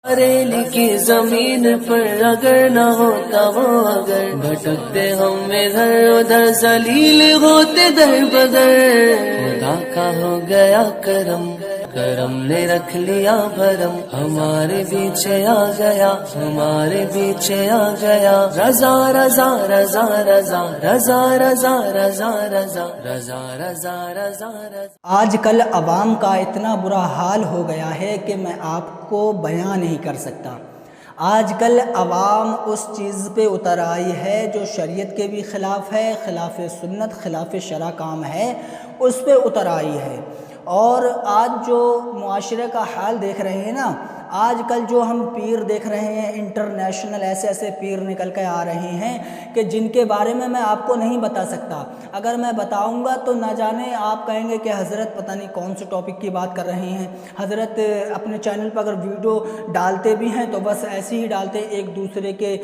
Rally کی زمین پر اگر نہ ہوتا وہ اگر، بھٹکتے ہم ادھر ادھر ذلیل ہوتے در بدر، خدا کا ہو گیا کرم، کرم نے رکھ لیا بھرم، ہمارے پیچھے آ گیا، ہمارے پیچھے آ گیا، رضا رضا رضا رضا رضا رضا رضا رضا رضا رضا رضا رضا۔ آج کل عوام کا اتنا برا حال ہو گیا ہے کہ میں آپ کو بیان نہیں کر سکتا۔ آج کل عوام اس چیز پہ اتر آئی ہے جو شریعت کے بھی خلاف ہے، خلاف سنت، خلاف شرع کام ہے، اس پہ اتر آئی ہے۔ اور آج جو معاشرے کا حال دیکھ رہے ہیں نا، آج کل جو ہم پیر دیکھ رہے ہیں انٹرنیشنل، ایسے ایسے پیر نکل کے آ رہے ہیں کہ جن کے بارے میں آپ کو نہیں بتا سکتا۔ اگر میں بتاؤں گا تو نہ جانے آپ کہیں گے کہ حضرت پتہ نہیں کون سے ٹاپک کی بات کر رہے ہیں۔ حضرت اپنے چینل پر اگر ویڈیو ڈالتے بھی ہیں تو بس ایسے ہی ڈالتے ہیں ایک دوسرے کے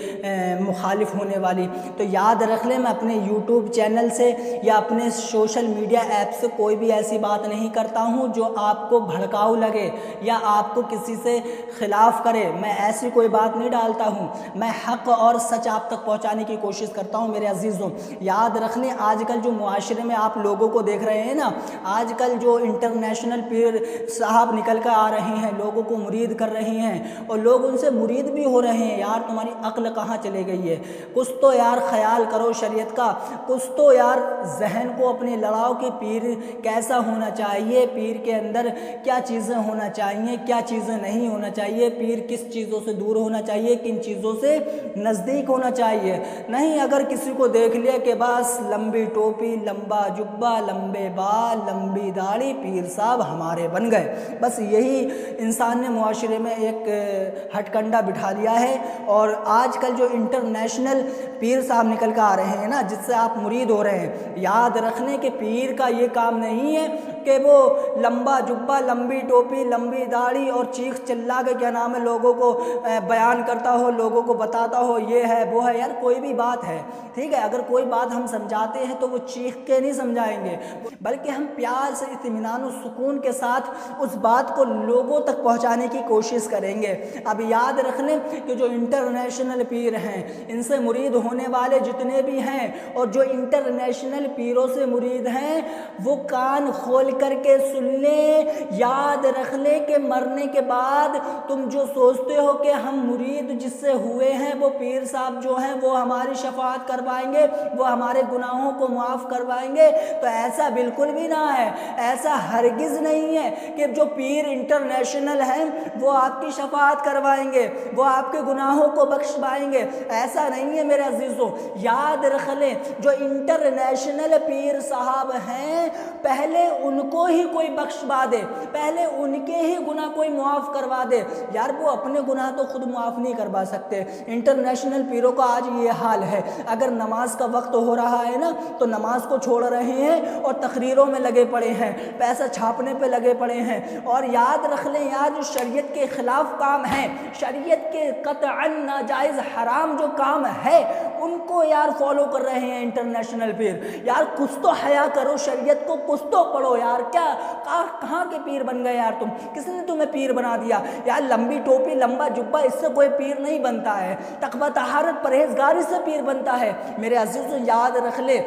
مخالف ہونے والی۔ تو یاد رکھ لیں، میں اپنے یوٹیوب چینل سے یا اپنے سوشل میڈیا ایپ سے کوئی بھی ایسی بات نہیں کرتا ہوں جو آپ کو بھڑکاؤ لگے یا آپ کو کسی سے خلاف کرے۔ میں ایسی کوئی بات نہیں ڈالتا ہوں، میں حق اور سچ آپ تک پہنچانے کی کوشش کرتا ہوں میرے عزیزوں۔ یاد رکھ لیں، آج کل جو معاشرے میں آپ لوگوں کو دیکھ رہے ہیں نا، آج کل جو انٹرنیشنل پیر صاحب نکل کر آ رہے ہیں، لوگوں کو مرید کر رہے ہیں اور لوگ ان سے مرید بھی ہو رہے ہیں۔ یار تمہاری عقل کہاں چلے گئی ہے؟ کچھ تو یار خیال کرو شریعت کا، کچھ تو یار ذہن کو اپنے لڑاؤ کہ پیر کیسا ہونا چاہیے، پیر کے اندر کیا چیزیں ہونا چاہیے، کیا چیزیں نہیں ہونا چاہیے، پیر کس چیزوں سے دور ہونا چاہیے، کن چیزوں سے نزدیک ہونا چاہیے۔ نہیں اگر کسی کو دیکھ لیا کہ بس لمبی ٹوپی، لمبا جبہ، لمبے بال، لمبی داڑھی، پیر صاحب ہمارے بن گئے، بس یہی انسان نے معاشرے میں ایک ہٹ کنڈا بٹھا دیا ہے۔ اور آج کل جو انٹرنیشنل پیر صاحب نکل کر آ رہے ہیں نا، جس سے آپ مرید ہو رہے ہیں، یاد رکھنے کہ پیر کا یہ کام نہیں ہے کہ وہ لمبا جبہ، لمبی ٹوپی، لمبی داڑھی اور چیخ چلا کے کیا نام ہے لوگوں کو بیان کرتا ہو، لوگوں کو بتاتا ہو یہ ہے وہ ہے۔ یار کوئی بھی بات ہے، ٹھیک ہے، اگر کوئی بات ہم سمجھاتے ہیں تو وہ چیخ کے نہیں سمجھائیں گے، بلکہ ہم پیار سے، اطمینان و سکون کے ساتھ اس بات کو لوگوں تک پہنچانے کی کوشش کریں گے۔ اب یاد رکھ لیں کہ جو انٹرنیشنل پیر ہیں، ان سے مرید ہونے والے جتنے بھی ہیں اور جو انٹرنیشنل پیروں سے مرید ہیں، وہ کان کھول کر کے سن لیں، یاد رکھ لیں کہ مرنے کے بعد تم جو سوچتے ہو کہ ہم مرید جس سے ہوئے ہیں وہ پیر صاحب جو ہیں وہ ہماری شفاعت کروائیں گے، وہ ہمارے گناہوں کو معاف کروائیں گے، تو ایسا بالکل بھی نہ ہے، ایسا ہرگز نہیں ہے کہ جو پیر انٹرنیشنل ہیں وہ آپ کی شفاعت کروائیں گے، وہ آپ کے گناہوں کو بخشوائیں گے، ایسا نہیں ہے میرے عزیزوں۔ یاد رکھ لیں جو انٹرنیشنل پیر صاحب ہیں، پہلے ان کو ہی کوئی بخشوا دے، پہلے ان کے ہی گناہ کوئی معاف کروا دے۔ یار وہ اپنے گناہ تو خود معاف نہیں کروا سکتے۔ انٹرنیشنل پیروں کا آج یہ حال ہے، اگر نماز کا وقت ہو رہا ہے نا تو نماز کو چھوڑ رہے ہیں اور تقریروں میں لگے پڑے ہیں، پیسہ چھاپنے پہ لگے پڑے ہیں۔ اور یاد رکھ لیں یار جو شریعت کے خلاف کام ہے، شریعت کے قطعاً ناجائز حرام جو کام ہے، ان کو یار فالو کر رہے ہیں انٹرنیشنل پیر۔ یار کچھ تو حیا کرو، شریعت کو کچھ تو پڑھو یار۔ کیا کہاں کے پیر بن گئے یار تم؟ کس نے تمہیں پیر بنا دیا یار؟ لمبی ٹوپی، لمبا جبہ، اس سے کوئی پیر نہیں بنتا ہے۔ تقویٰ طہارت پرہیزگاری سے پیر بنتا ہے۔ میرے عزیزوں یاد رکھ لے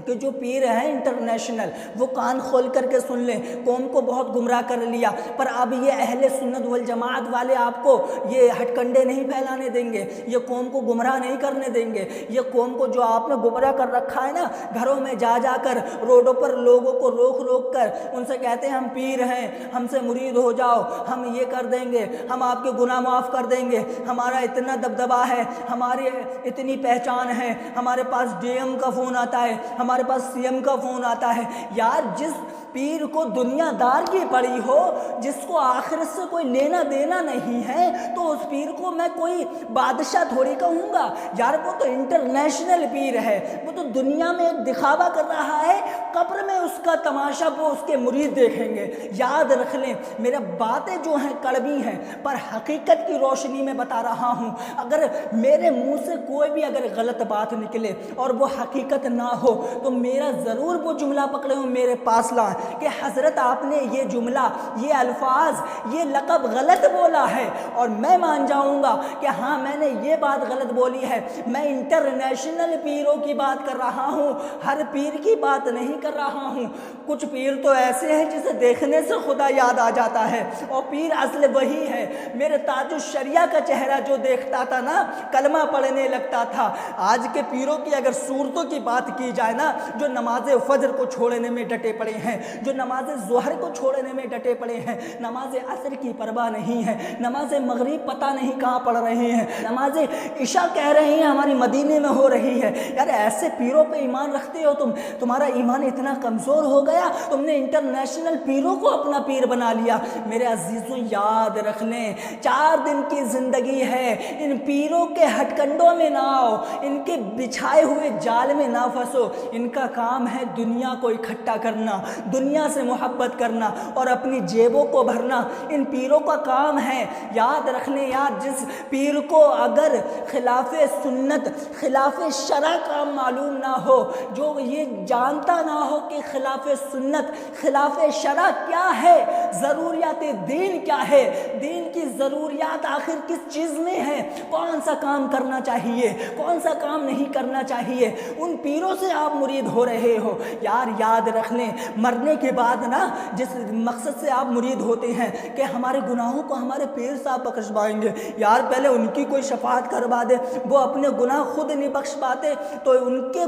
کہ جو پیر ہیں انٹرنیشنل، وہ کان کھول کر کے سن لیں، قوم کو بہت گمراہ کر لیا، پر اب یہ اہل سنت والجماعت والے آپ کو یہ ہٹ کنڈے نہیں پھیلانے دیں گے، یہ قوم کو گمراہ نہیں کرنے دیں گے۔ یہ قوم کو جو آپ نے گمراہ کر رکھا ہے نا، گھروں میں جا جا کر، روڈوں پر لوگوں کو روک روک کر ان سے کہتے ہیں ہم پیر ہیں، ہم سے مرید ہو جاؤ، ہم یہ کر دیں گے، ہم آپ کے گناہ معاف کر دیں گے، ہمارا اتنا دبدبہ ہے، ہماری اتنی پہچان ہے، ہمارے پاس ڈی ایم کا فون آتا ہے، ہمارے پاس سی ایم کا فون آتا ہے۔ یار جس پیر کو دنیا دار کی پڑی ہو، جس کو آخرت سے کوئی لینا دینا نہیں ہے، تو اس پیر کو میں کوئی بادشاہ تھوڑی کہوں گا یار۔ وہ تو انٹرنیشنل پیر ہے، وہ تو دنیا میں ایک دکھاوا کر رہا ہے، قبر میں اس کا تماشا وہ اس کے مرید دیکھیں گے۔ یاد رکھ لیں میرے باتیں جو ہیں کڑوی ہیں، پر حقیقت کی روشنی میں بتا رہا ہوں۔ اگر میرے منہ سے کوئی بھی اگر غلط بات نکلے اور وہ حقیقت نہ ہو تو میرا ضرور وہ جملہ پکڑے ہوں، میرے پاس لائیں، کہ حضرت آپ نے یہ جملہ، یہ الفاظ، یہ لقب غلط بولا ہے، اور میں مان جاؤں گا کہ ہاں میں نے یہ بات غلط بولی ہے، میں انٹرنیشنل پیروں کی بات کر رہا ہوں، ہر پیر کی بات نہیں کر رہا ہوں۔ کچھ پیر تو ایسے ہیں جسے دیکھنے سے خدا یاد آ جاتا ہے، اور پیر اصل وہی ہے۔ میرے تاج الشریعہ کا چہرہ جو دیکھتا تھا نا، کلمہ پڑھنے لگتا تھا۔ آج کے پیروں کی اگر صورتوں کی بات کی جائے نا، جو نماز فجر کو چھوڑنے میں ڈٹے پڑے ہیں، جو نماز ظہر کو چھوڑنے میں ڈٹے پڑے ہیں، نماز عصر کی پرواہ نہیں ہے، نماز مغرب پتہ نہیں کہاں پڑھ رہے ہیں، نماز عشاء کہہ رہے ہیں ہماری مدینے میں ہو رہی ہے۔ یار ایسے پیروں پہ ایمان رکھتے ہو تم؟ تمہارا ایمان اتنا کمزور ہو گیا، تم نے انٹرنیشنل پیروں کو اپنا پیر بنا لیا۔ میرے عزیزوں یاد رکھ لیں، 4 دن کی زندگی ہے، ان پیروں کے ہٹ کنڈوں میں نہ آؤ، ان کے بچھائے ہوئے جال میں نہ پھنسو۔ ان کا کام ہے دنیا کو اکٹھا کرنا، دنیا سے محبت کرنا اور اپنی جیبوں کو بھرنا۔ ان پیروں کا کام ہے، یاد رکھ لیں یار، جس پیر کو اگر خلاف سنت، خلاف شرع کا معلوم نہ ہو، جو یہ جانتا نہ ہو کہ خلاف سنت، خلاف شرع کیا ہے، ضروریات دین کیا ہے، دین کی ضروریات آخر کس چیز میں ہے، کون سا کام کرنا چاہیے، کون سا کام نہیں کرنا چاہیے، ان پیروں سے آپ مرید ہو رہے ہو۔ یار یاد رکھ لیں، مرنے کے بعد نا جس مقصد سے آپ مرید ہوتے ہیں کہ ہمارے گناہوں کو ہمارے پیر صاحب بخشوائیں گے، یار پہلے ان کی کوئی شفاعت کروا دے، وہ اپنے گناہ خود نہیں بخش پاتے تو ان کے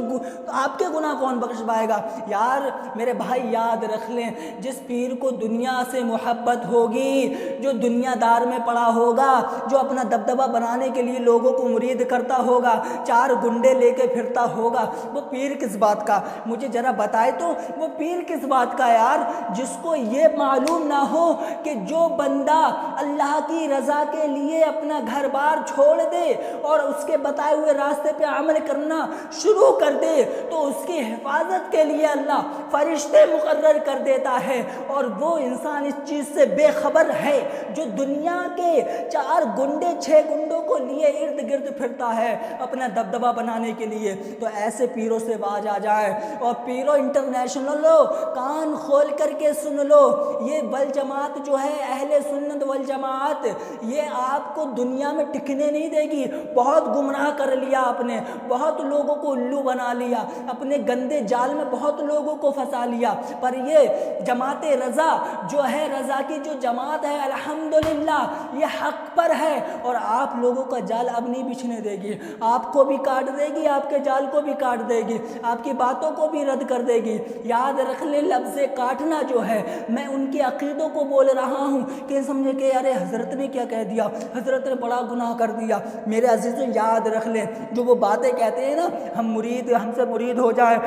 آپ کے گناہ کون بخشوائے گا؟ یار میرے بھائی یاد رکھ لیں، جس پیر کو دنیا سے محبت ہوگی، جو دنیا دار میں پڑا ہوگا، جو اپنا دبدبہ بنانے کے لیے لوگوں کو مرید کرتا ہوگا، 4 گنڈے لے کے پھرتا ہوگا، وہ پیر کس بات کا؟ مجھے ذرا بتائے تو وہ پیر کس بات کا یار؟ جس کو یہ معلوم نہ ہو کہ جو بندہ اللہ کی رضا کے لیے اپنا گھر بار چھوڑ دے اور اس کے بتائے ہوئے راستے پہ عمل کرنا شروع کر دے تو اس کی حفاظت کے لیے اللہ فرشتے مقرر کر دیتا ہے، اور وہ انسان اس چیز سے بے خبر ہے جو دنیا کے 4 گنڈے 6 گنڈوں کو لیے ارد گرد پھرتا ہے اپنا دبدبہ بنانے کے لیے۔ تو ایسے پیروں سے باز آ جائے، اور پیروں انٹرنیشنل لو، کان کھول کر کے سن لو، یہ والجماعت جو ہے اہل سنت والجماعت، یہ آپ کو دنیا میں ٹکنے نہیں دے گی۔ بہت گمراہ کر لیا آپ نے، بہت لوگوں کو الو بنا لیا، اپنے گندے جال میں بہت لوگوں کو پھنسا لیا، پر یہ جماعت رضا جو ہے، رضا کی جو جماعت ہے الحمدللہ یہ حق پر ہے، اور آپ لوگوں کا جال اب نہیں بچھنے دے گی، آپ کو بھی کاٹ دے گی، آپ کے جال کو بھی کاٹ دے گی، آپ کی باتوں کو بھی رد کر دے گی۔ یاد رکھ لیں، لفظ کاٹنا جو ہے، میں ان کے عقیدوں کو بول رہا ہوں کہ سمجھے کہ ارے حضرت نے کیا کہہ دیا، حضرت نے بڑا گناہ کر دیا۔ میرے عزیزوں یاد رکھ لیں، جو وہ باتیں کہتے ہیں نا، ہم سے مرید ہو جائے،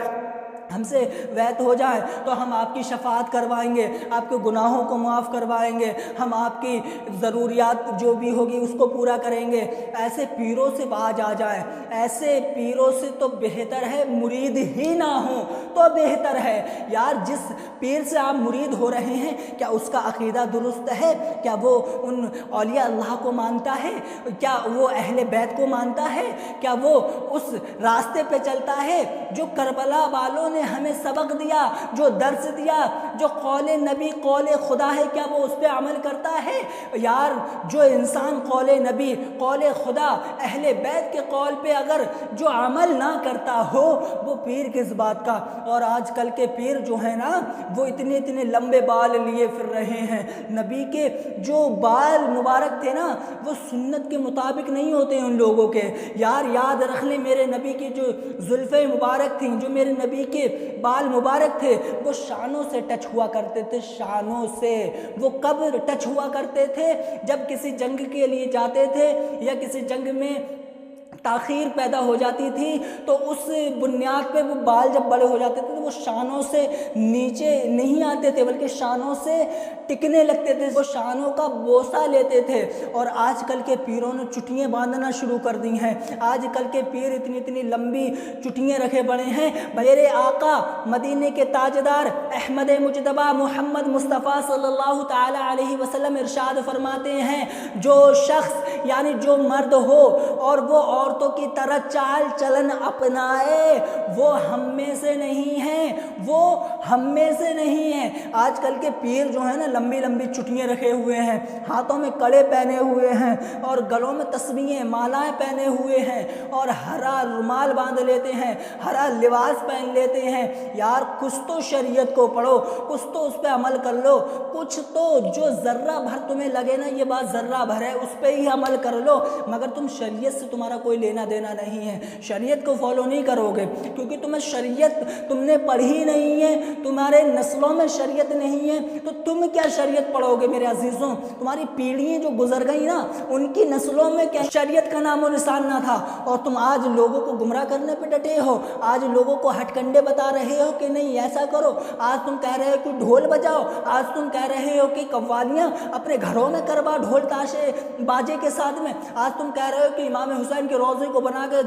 ہم سے بیعت ہو جائے تو ہم آپ کی شفاعت کروائیں گے، آپ کے گناہوں کو معاف کروائیں گے، ہم آپ کی ضروریات جو بھی ہوگی اس کو پورا کریں گے، ایسے پیروں سے باز آ جائیں۔ ایسے پیروں سے تو بہتر ہے مرید ہی نہ ہوں تو بہتر ہے۔ یار جس پیر سے آپ مرید ہو رہے ہیں، کیا اس کا عقیدہ درست ہے؟ کیا وہ ان اولیاء اللہ کو مانتا ہے؟ کیا وہ اہل بیت کو مانتا ہے؟ کیا وہ اس راستے پہ چلتا ہے جو کربلا والوں نے ہمیں سبق دیا، جو درس دیا، جو قول نبی قول خدا ہے، کیا وہ اس پہ عمل کرتا ہے؟ یار جو انسان قول نبی قول خدا اہل بیت کے قول پہ اگر جو عمل نہ کرتا ہو، وہ پیر کس بات کا؟ اور آج کل کے پیر جو ہیں نا، وہ اتنے لمبے بال لیے پھر رہے ہیں۔ نبی کے جو بال مبارک تھے نا، وہ سنت کے مطابق نہیں ہوتے ان لوگوں کے۔ یار یاد رکھ لیں، میرے نبی کی جو زلفیں مبارک تھیں، جو میرے نبی کے بال مبارک تھے، وہ شانوں سے ٹچ ہوا کرتے تھے، شانوں سے۔ وہ کب ٹچ ہوا کرتے تھے؟ جب کسی جنگ کے لیے جاتے تھے یا کسی جنگ میں تاخیر پیدا ہو جاتی تھی تو اس بنیاد پہ وہ بال جب بڑے ہو جاتے تھے تو وہ شانوں سے نیچے نہیں آتے تھے بلکہ شانوں سے ٹکنے لگتے تھے، وہ شانوں کا بوسہ لیتے تھے۔ اور آج کل کے پیروں نے چٹیاں باندھنا شروع کر دی ہیں، آج کل کے پیر اتنی لمبی چٹیاں رکھے بڑے ہیں۔ میرے آقا مدینے کے تاجدار احمد مجتبیٰ محمد مصطفیٰ صلی اللہ تعالی علیہ وسلم ارشاد فرماتے ہیں، جو شخص یعنی جو مرد ہو اور وہ عورتوں کی طرح چال چلن اپنائے وہ ہم میں سے نہیں ہیں، وہ ہم میں سے نہیں ہیں۔ آج کل کے پیر جو ہیں نا لمبی لمبی چٹیاں رکھے ہوئے ہیں، ہاتھوں میں کڑے پہنے ہوئے ہیں اور گلوں میں تسبیحیں مالائیں پہنے ہوئے ہیں اور ہرا رومال باندھ لیتے ہیں، ہرا لباس پہن لیتے ہیں۔ یار کچھ تو شریعت کو پڑھو، کچھ تو اس پہ عمل کر لو، کچھ تو جو ذرہ بھر تمہیں لگے نا یہ بات ذرہ بھر ہے اس پہ ہی عمل کر لو، مگر تم شریعت سے تمہارا کوئی لینا دینا نہیں ہے، شریعت کو فالو نہیں کرو گے کیونکہ تمہیں شریعت تم نے پڑھی نہیں ہے، تمہارے نسلوں میں شریعت نہیں ہے تو تم کیا شریعت پڑھو گے میرے عزیزوں؟ تمہاری پیڑھیاں جو گزر گئی نا ان کی نسلوں میں کیا شریعت کا نام و نشان نہ تھا، اور تم آج لوگوں کو گمراہ کرنے پہ ڈٹے ہو، آج لوگوں کو ہٹ کنڈے بتا رہے ہو کہ نہیں ایسا کرو، آج تم کہہ رہے ہو کہ ڈھول بجاؤ، آج تم کہہ رہے ہو کہ قوالیاں اپنے گھروں میں کروا ڈھول تاشے باجے کے ساتھ میں، آج تم کہہ رہے ہو کہ امام حسین کے روضے کو بنا کے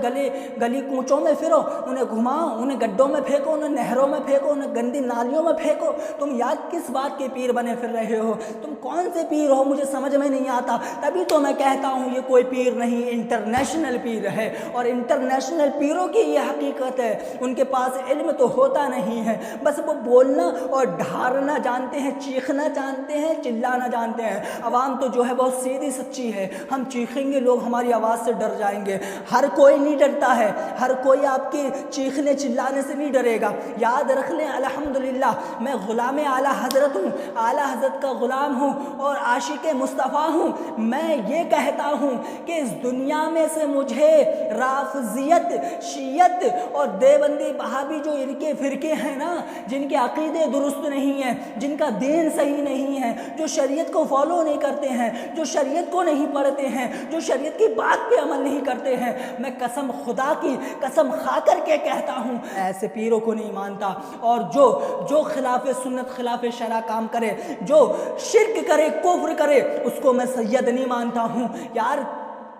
گلی کوچوں میں پھرو، انہیں گھماؤ، انہیں گڈھوں میں پھینکو، انہیں نہروں میں پھینکو، انہیں گندی نالیوں میں پھینکو۔ تم یاد کس بات کے پیر بنے پھر رہے ہو؟ تم کون سے پیر ہو مجھے سمجھ میں نہیں آتا، تبھی تو میں کہتا ہوں یہ کوئی پیر نہیں انٹرنیشنل پیر ہے، اور انٹرنیشنل پیروں کی یہ حقیقت ہے ان کے پاس علم تو ہوتا نہیں ہے، بس وہ بولنا اور ڈھارنا جانتے ہیں، چیخنا جانتے ہیں، چلانا جانتے ہیں۔ عوام تو جو ہے بہت سیدھی سچی ہے، ہم چیخیں گے لوگ ہماری آواز سے ڈر جائیں گے، ہر کوئی نہیں ڈرتا ہے، ہر کوئی آپ کے چیخنے چلانے سے نہیں ڈرے گا۔ یاد رکھ لیں الحمدللہ میں غلام اعلیٰ حضرت ہوں، اعلیٰ حضرت کا غلام ہوں اور عاشق مصطفیٰ ہوں۔ میں یہ کہتا ہوں کہ اس دنیا میں سے مجھے رافضیت، شیعت اور دیوبندی وہابی جو ان کے فرقے ہیں نا، جن کے عقیدے درست نہیں ہیں، جن کا دین صحیح نہیں ہے، جو شریعت کو فالو نہیں کرتے ہیں، جو شریعت کو نہیں پڑھتے ہیں، جو شریعت کی بات پہ عمل نہیں کرتے ہیں، میں قسم خدا کی قسم کھا کر کے کہتا ہوں ایسے پیروں کو نہیں مانتا۔ اور جو خلاف سنت خلاف شرع کام کرے، جو شرک کرے، کفر کرے، اس کو میں سید نہیں مانتا ہوں۔ یار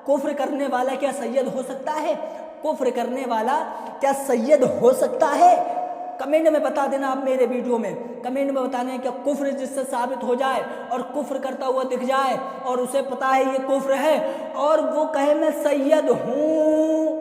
کفر کرنے والا کیا سید ہو سکتا ہے؟ کفر کرنے والا کیا سید ہو سکتا ہے؟ کمنٹ میں بتا دینا آپ میرے ویڈیو میں، کمنٹ میں بتانے کہ کفر جس سے ثابت ہو جائے اور کفر کرتا ہوا دکھ جائے اور اسے پتا ہے یہ کفر ہے اور وہ کہے میں سید ہوں،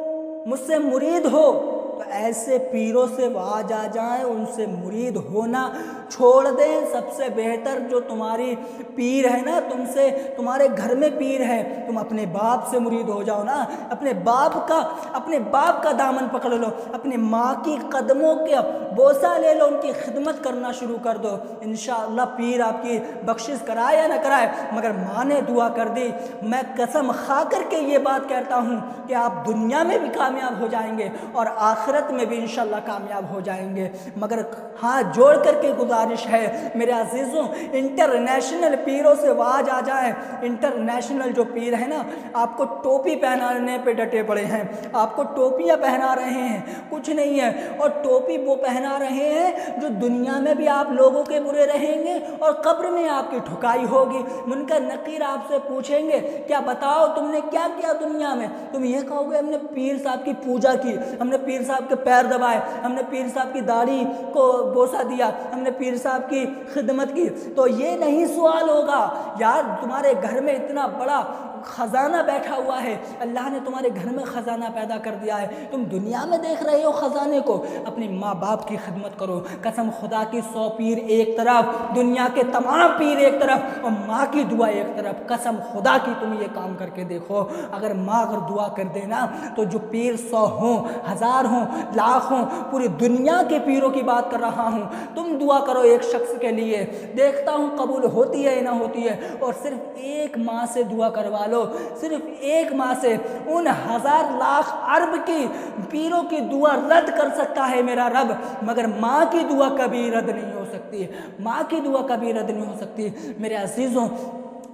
مجھ سے مرید ہو، تو ایسے پیروں سے باز آ جائیں، ان سے مرید ہونا چھوڑ دیں۔ سب سے بہتر جو تمہاری پیر ہے نا، تم سے تمہارے گھر میں پیر ہے، تم اپنے باپ سے مرید ہو جاؤ نا، اپنے باپ کا دامن پکڑ لو، اپنے ماں کی قدموں کے بوسہ لے لو، ان کی خدمت کرنا شروع کر دو، انشاءاللہ پیر آپ کی بخشش کرائے یا نہ کرائے، مگر ماں نے دعا کر دی۔ میں قسم کھا کر کے یہ بات کہتا ہوں کہ آپ دنیا میں بھی کامیاب ہو جائیں گے اور آخرت میں بھی انشاءاللہ کامیاب ہو جائیں گے۔ مگر ہاتھ جوڑ کر کے گزارش ہے میرے عزیزوں، انٹرنیشنل پیروں سے باز آ جائیں۔ انٹرنیشنل جو پیر ہیں نا، آپ کو ٹوپی پہنانے پہ ڈٹے پڑے ہیں، آپ کو ٹوپیاں پہنا رہے ہیں، کچھ نہیں ہے، اور ٹوپی وہ پہنا رہے ہیں جو دنیا میں بھی آپ لوگوں کے برے رہیں گے اور قبر میں آپ کی ٹھکائی ہوگی۔ منکر نکیر آپ سے پوچھیں گے کیا بتاؤ تم نے کیا کیا دنیا میں؟ تم یہ کہو گے ہم نے پیر صاحب کی پوجا کی، ہم نے پیر صاحب کے پیر دبائے، ہم نے پیر صاحب کی داڑھی کو بوسہ دیا، ہم نے پیر صاحب کی خدمت کی۔ تو یہ نہیں سوال ہوگا یار، تمہارے گھر میں اتنا بڑا خزانہ بیٹھا ہوا ہے، اللہ نے تمہارے گھر میں خزانہ پیدا کر دیا ہے، تم دنیا میں دیکھ رہے ہو خزانے کو، اپنے ماں باپ کی خدمت کرو۔ قسم خدا کی 100 پیر ایک طرف، دنیا کے تمام پیر ایک طرف اور ماں کی دعا ایک طرف، قسم خدا کی تم یہ کام کر کے دیکھو۔ اگر ماں اگر دعا کر دینا تو جو پیر 100 ہوں، 1000 ہوں، لاکھ ہوں، پوری دنیا کے پیروں کی بات کر رہا ہوں، تم دعا کرو ایک شخص کے لیے، دیکھتا ہوں قبول ہوتی ہے یا نہ ہوتی ہے، اور صرف ایک ماں سے دعا کروا لو، صرف ایک ماں سے ان 1000 لاکھ ارب کی پیروں کی دعا رد کر سکتا ہے میرا رب، مگر ماں کی دعا کبھی رد نہیں ہو سکتی، ماں کی دعا کبھی رد نہیں ہو سکتی۔ میرے عزیزوں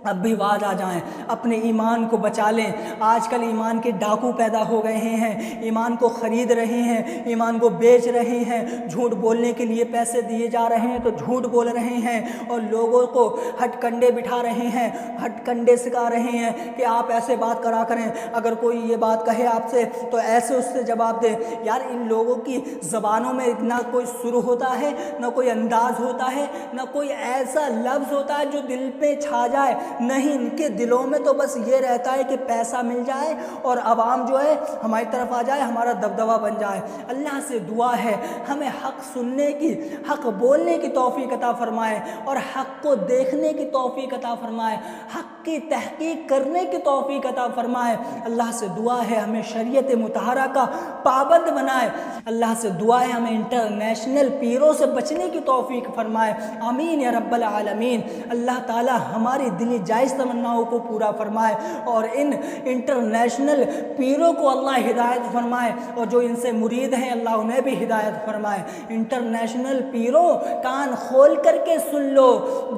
اب بھی باز آ جائیں، اپنے ایمان کو بچا لیں۔ آج کل ایمان کے ڈاکو پیدا ہو گئے ہیں، ایمان کو خرید رہے ہیں، ایمان کو بیچ رہے ہیں، جھوٹ بولنے کے لیے پیسے دیے جا رہے ہیں تو جھوٹ بول رہے ہیں اور لوگوں کو ہٹ کنڈے بٹھا رہے ہیں، ہٹ کنڈے سکھا رہے ہیں کہ آپ ایسے بات کرا کریں، اگر کوئی یہ بات کہے آپ سے تو ایسے اس سے جواب دیں۔ یار ان لوگوں کی زبانوں میں نہ کوئی سر ہوتا ہے، نہ کوئی انداز ہوتا ہے، نہ کوئی ایسا لفظ ہوتا ہے جو دل پہ چھا جائے نہیں، ان کے دلوں میں تو بس یہ رہتا ہے کہ پیسہ مل جائے اور عوام جو ہے ہماری طرف آ جائے، ہمارا دبدبہ بن جائے۔ اللہ سے دعا ہے ہمیں حق سننے کی، حق بولنے کی توفیق عطا فرمائے اور حق کو دیکھنے کی توفیق عطا فرمائے، حق کی تحقیق کرنے کی توفیق عطا فرمائے۔ اللہ سے دعا ہے ہمیں شریعت مطہرہ کا پابند بنائے۔ اللہ سے دعا ہے ہمیں انٹرنیشنل پیروں سے بچنے کی توفیق فرمائے، آمین یا رب العالمین۔ اللہ تعالی ہماری دلی جائز تمناؤں کو پورا فرمائے اور ان انٹرنیشنل پیروں کو اللہ ہدایت فرمائے اور جو ان سے مرید ہیں اللہ انہیں بھی ہدایت فرمائے۔ انٹرنیشنل پیروں کان کھول کر کے سن لو،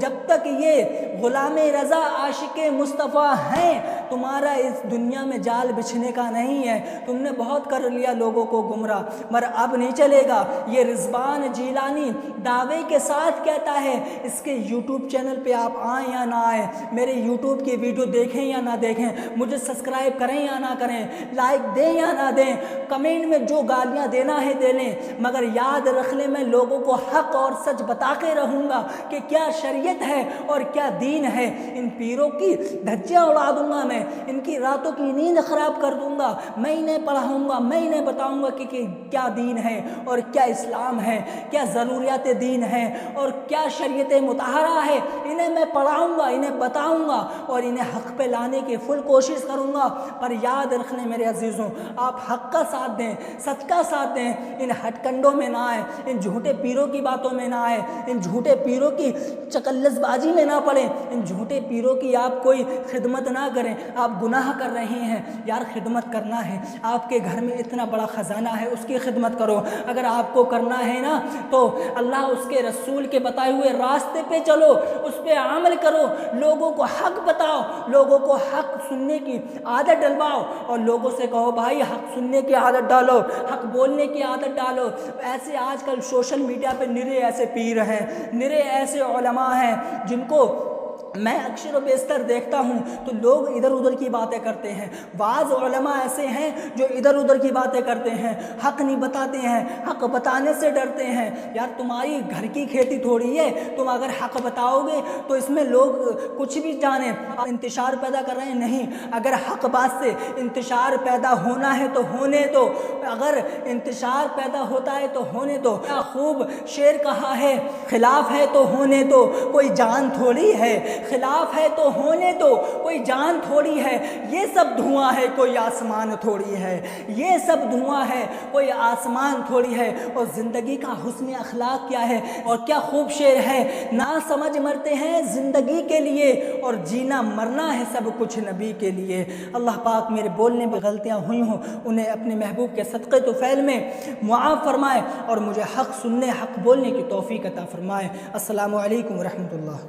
جب تک یہ غلام رضا عاشق مصطفیٰ ہیں تمہارا اس دنیا میں جال بچھنے کا نہیں ہے۔ تم نے بہت کر لیا لوگوں کو گمراہ، مگر اب نہیں چلے گا۔ یہ رضوان جیلانی دعوے کے ساتھ کہتا ہے، اس کے یوٹیوب چینل پہ آپ آئیں یا نہ آئیں، میرے یوٹیوب کی ویڈیو دیکھیں یا نہ دیکھیں، مجھے سبسکرائب کریں یا نہ کریں، لائک دیں یا نہ دیں، کمنٹ میں جو گالیاں دینا ہے دے لیں، مگر یاد رکھ لیں میں لوگوں کو حق اور سچ بتا کے رہوں گا کہ کیا شریعت ہے اور کیا دین ہے۔ ان پیروں کی دھجیاں اڑا دوں گا، میں ان کی راتوں کی نیند خراب کر دوں گا، میں انہیں پڑھاؤں گا، میں انہیں بتاؤں گا کہ کیا دین ہے اور کیا اسلام ہے، کیا ضروریات دین ہے اور کیا شریعت مطہرہ ہے۔ انہیں میں پڑھاؤں گا، انہیں بتاؤں گا اور انہیں حق پہ لانے کی فل کوشش کروں گا۔ پر یاد رکھ لیں میرے عزیزوں، آپ حق کا ساتھ دیں، سچ کا ساتھ دیں، ان ہٹ کنڈوں میں نہ آئیں، ان جھوٹے پیروں کی باتوں میں نہ آئیں، ان جھوٹے پیروں کی چکلس بازی میں نہ پڑیں، ان جھوٹے پیروں کی آپ کوئی خدمت نہ کریں۔ آپ گناہ کر رہے ہیں یار، خدمت کرنا ہے، آپ کے گھر میں اتنا بڑا خزانہ ہے، اس کی خدمت کرو۔ اگر آپ کو کرنا ہے نا تو اللہ اس کے رسول کے بتائے ہوئے راستے پہ چلو، اس پہ عمل کرو، لوگوں کو حق بتاؤ، لوگوں کو حق سننے کی عادت ڈلواؤ اور لوگوں سے کہو بھائی حق سننے کی عادت ڈالو، حق بولنے کی عادت ڈالو۔ ایسے آج کل سوشل میڈیا پہ نرے ایسے پیر ہیں، نرے ایسے علماء ہیں جن کو میں اکثر و بیشتر دیکھتا ہوں تو لوگ ادھر ادھر کی باتیں کرتے ہیں۔ بعض علماء ایسے ہیں جو ادھر ادھر کی باتیں کرتے ہیں، حق نہیں بتاتے ہیں، حق بتانے سے ڈرتے ہیں۔ یار تمہاری گھر کی کھیتی تھوڑی ہے، تم اگر حق بتاؤ گے تو اس میں لوگ کچھ بھی جانیں، انتشار پیدا کر رہے ہیں نہیں۔ اگر حق بات سے انتشار پیدا ہونا ہے تو ہونے دو، اگر انتشار پیدا ہوتا ہے تو ہونے دو۔ کیا خوب شعر کہا ہے، خلاف ہے تو ہونے دو، کوئی جان تھوڑی ہے، خلاف ہے تو ہونے دو، کوئی جان تھوڑی ہے۔ یہ سب دھواں ہے، کوئی آسمان تھوڑی ہے، یہ سب دھواں ہے، کوئی آسمان تھوڑی ہے۔ اور زندگی کا حسن اخلاق کیا ہے اور کیا خوب شعر ہے، نہ سمجھ مرتے ہیں زندگی کے لیے اور جینا مرنا ہے سب کچھ نبی کے لیے۔ اللہ پاک میرے بولنے میں غلطیاں ہوئی ہوں انہیں اپنے محبوب کے صدقے طفیل میں معاف فرمائے اور مجھے حق سننے، حق بولنے کی توفیق عطا فرمائے۔ السلام علیکم ورحمۃ اللہ۔